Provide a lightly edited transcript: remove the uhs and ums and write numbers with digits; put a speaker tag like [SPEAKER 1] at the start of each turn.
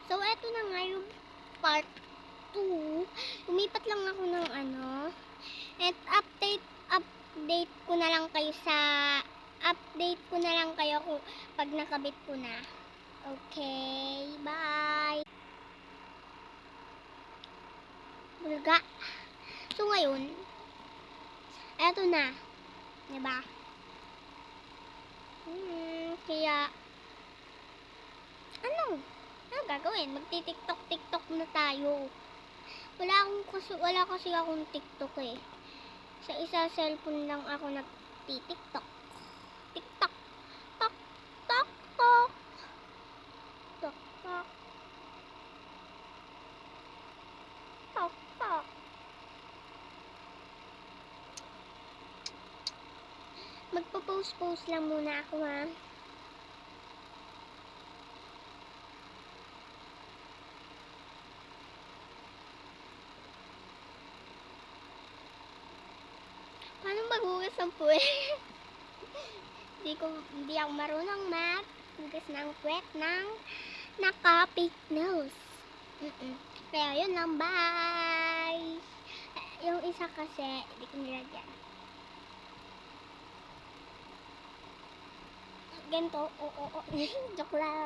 [SPEAKER 1] So, eto na nga yung part 2. Lumipat lang ako ng at update ko na lang kayo pag nakabit ko na. Okay, bye! Bulga. So, ngayon, eto na. Diba? Kaya, ano gagawin? Magti-tiktok na tayo. Wala kasi akong TikTok eh. Sa isa cellphone lang ako nagti-tiktok. TikTok. Tok, tok, tok. Tok, tok. Tok, tok. Magpo-post lang muna ako ha. Paano maghugas ng puwet? Hindi ako marunong maghugas ng puwet ng naka-fake nails. Kaya yun lang, bye! Yung isa kasi, hindi ko nilagyan. Ganito, oo. Joke lang.